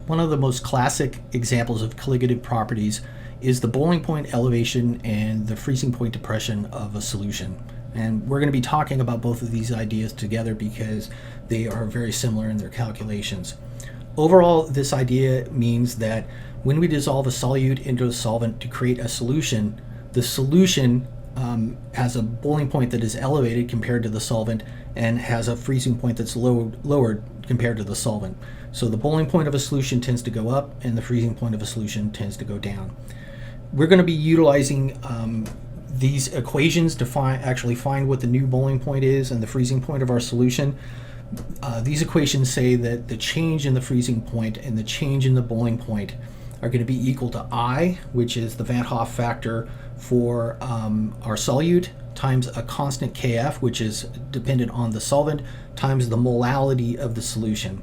One of the most classic examples of colligative properties is the boiling point elevation and the freezing point depression of a solution. And we're going to be talking about both of these ideas together because they are very similar in their calculations. Overall, this idea means that when we dissolve a solute into a solvent to create a solution, the solution has a boiling point that is elevated compared to the solvent and has a freezing point that's lowered compared to the solvent. So the boiling point of a solution tends to go up and the freezing point of a solution tends to go down. We're going to be utilizing these equations to actually find what the new boiling point is and the freezing point of our solution. These equations say that the change in the freezing point and the change in the boiling point are going to be equal to I, which is the Van Hoff factor for our solute, times a constant Kf, which is dependent on the solvent, times the molality of the solution.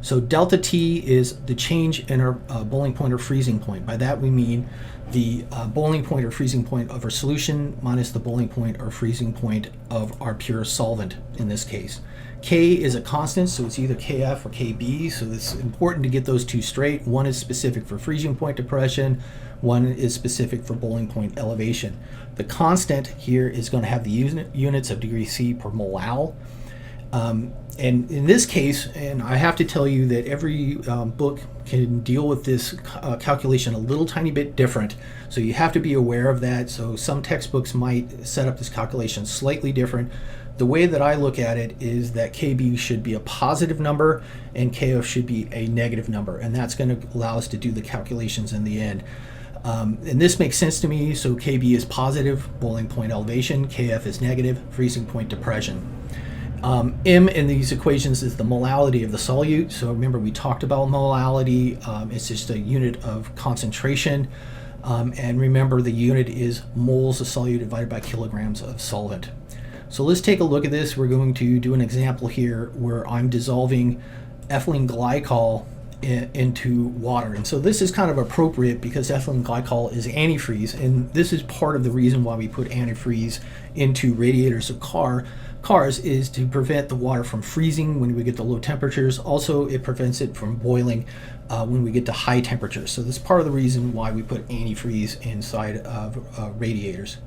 So delta T is the change in our boiling point or freezing point. By that we mean the boiling point or freezing point of our solution minus the boiling point or freezing point of our pure solvent in this case. K is a constant, so it's either Kf or Kb, so it's important to get those two straight. One is specific for freezing point depression, one is specific for boiling point elevation. The constant here is going to have the units of degree C per molal. And in this case, and I have to tell you that every book can deal with this calculation a little tiny bit different, so you have to be aware of that. So some textbooks might set up this calculation slightly different. The way that I look at it is that Kb should be a positive number and Kf should be a negative number, and that's going to allow us to do the calculations in the end. And this makes sense to me. So Kb is positive, boiling point elevation, Kf is negative, freezing point depression. M in these equations is the molality of the solute. So remember, we talked about molality. It's just a unit of concentration. And remember, the unit is moles of solute divided by kilograms of solvent. So let's take a look at this. We're going to do an example here where I'm dissolving ethylene glycol into water. And so this is kind of appropriate because ethylene glycol is antifreeze, and this is part of the reason why we put antifreeze into radiators of cars is to prevent the water from freezing when we get to low temperatures. Also, it prevents it from boiling when we get to high temperatures. So this is part of the reason why we put antifreeze inside of radiators.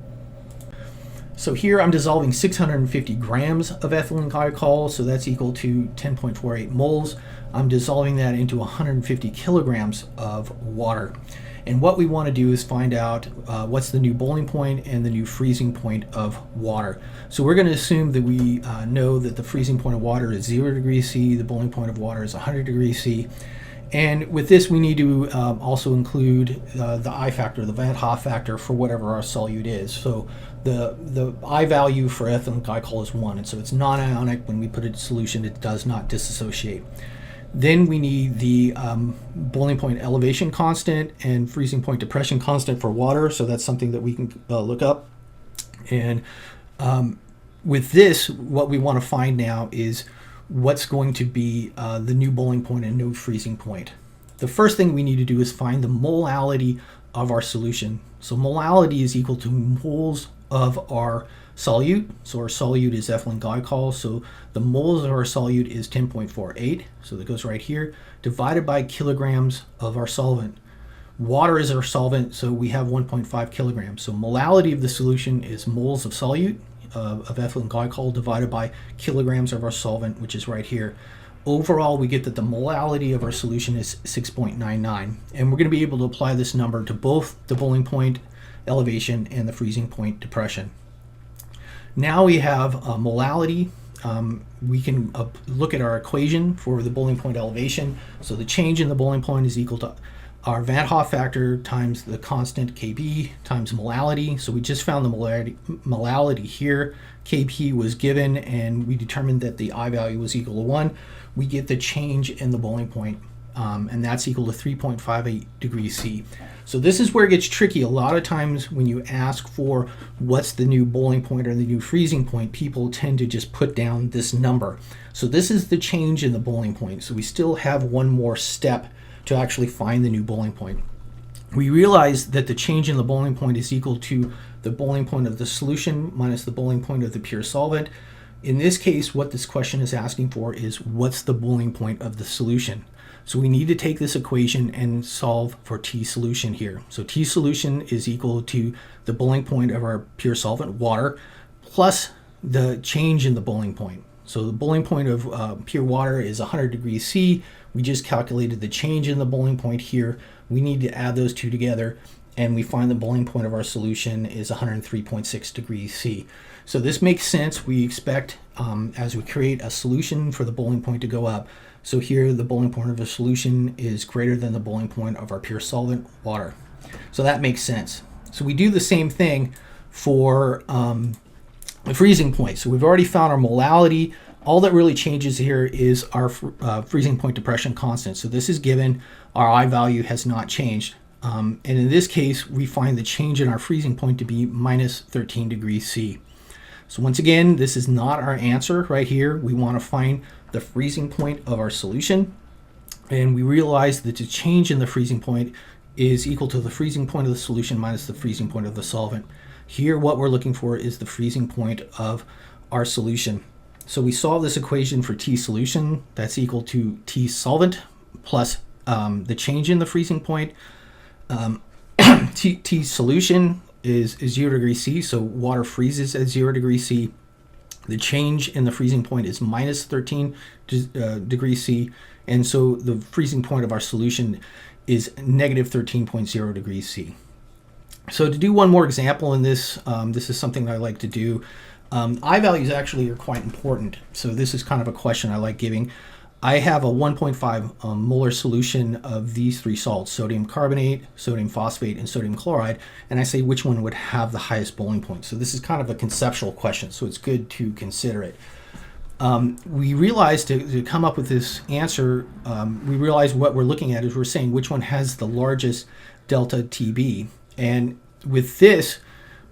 So here I'm dissolving 650 grams of ethylene glycol, so that's equal to 10.48 moles. I'm dissolving that into 150 kilograms of water. And what we want to do is find out what's the new boiling point and the new freezing point of water. So we're going to assume that we know that the freezing point of water is 0 degrees C, the boiling point of water is 100 degrees C. And with this, we need to also include the I factor, the Van Hoff factor, for whatever our solute is. So the I value for ethylene glycol is 1, and so it's non-ionic. When we put it in solution, it does not dissociate. Then we need the boiling point elevation constant and freezing point depression constant for water, so that's something that we can look up. And with this, what we want to find now is what's going to be the new boiling point and new freezing point. The first thing we need to do is find the molality of our solution. So molality is equal to moles of our solute. So our solute is ethylene glycol, so the moles of our solute is 10.48, so that goes right here, divided by kilograms of our solvent. Water is our solvent, so we have 1.5 kilograms. So molality of the solution is moles of solute of ethylene glycol divided by kilograms of our solvent, which is right here. Overall, we get that the molality of our solution is 6.99, and we're going to be able to apply this number to both the boiling point elevation and the freezing point depression. Now we have molality. We can look at our equation for the boiling point elevation. So the change in the boiling point is equal to our Van Hoff factor times the constant Kb times molality. So we just found the molality here. Kb was given, and we determined that the I value was equal to 1. We get the change in the boiling point, and that's equal to 3.58 degrees C. So this is where it gets tricky. A lot of times when you ask for what's the new boiling point or the new freezing point, people tend to just put down this number. So this is the change in the boiling point. So we still have one more step to actually find the new boiling point. We realize that the change in the boiling point is equal to the boiling point of the solution minus the boiling point of the pure solvent. In this case, what this question is asking for is what's the boiling point of the solution. So we need to take this equation and solve for Tsolution here. So Tsolution is equal to the boiling point of our pure solvent, water, plus the change in the boiling point. So the boiling point of pure water is 100 degrees C. We just calculated the change in the boiling point here. We need to add those two together, and we find the boiling point of our solution is 103.6 degrees C. So this makes sense. We expect as we create a solution for the boiling point to go up. So here the boiling point of a solution is greater than the boiling point of our pure solvent, water. So that makes sense. So we do the same thing for the freezing point. So we've already found our molality. All that really changes here is our freezing point depression constant. So this is given. Our I value has not changed. And in this case, we find the change in our freezing point to be minus 13 degrees C. So once again, this is not our answer right here. We want to find the freezing point of our solution. And we realize that the change in the freezing point is equal to the freezing point of the solution minus the freezing point of the solvent. Here, what we're looking for is the freezing point of our solution. So we solve this equation for Tsolution. That's equal to Tsolvent plus the change in the freezing point. Tsolution is 0 degrees C, so water freezes at 0 degrees C. The change in the freezing point is minus 13 degrees C, and so the freezing point of our solution is negative 13.0 degrees C. So to do one more example in this, this is something that I like to do. I values actually are quite important, so this is kind of a question I like giving. I have a 1.5 molar solution of these three salts, sodium carbonate, sodium phosphate, and sodium chloride, and I say which one would have the highest boiling point. So this is kind of a conceptual question, so it's good to consider it. We realize to come up with this answer, we realize what we're looking at is we're saying which one has the largest delta TB. And with this,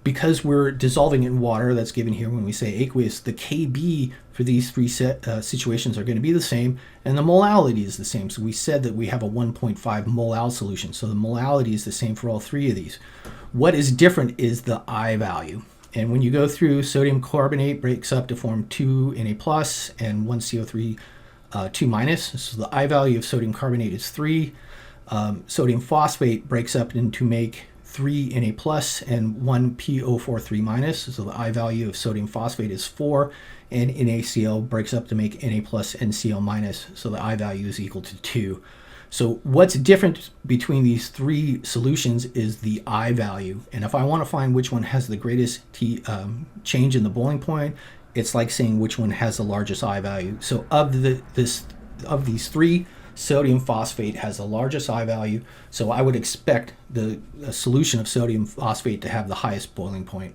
because we're dissolving in water, that's given here when we say aqueous, the Kb for these three situations are going to be the same, and the molality is the same. So we said that we have a 1.5 molal solution, so the molality is the same for all three of these. What is different is the I value. And when you go through, sodium carbonate breaks up to form 2 Na plus and 1 CO3 2 minus. So the I value of sodium carbonate is 3. Sodium phosphate breaks up to make 3 Na plus and 1 PO43 minus. So the I value of sodium phosphate is 4, and NaCl breaks up to make Na plus and Cl minus. So the I value is equal to 2. So what's different between these three solutions is the I value. And if I want to find which one has the greatest change in the boiling point, it's like saying which one has the largest I value. So of these three, sodium phosphate has the largest I value, so I would expect the solution of sodium phosphate to have the highest boiling point.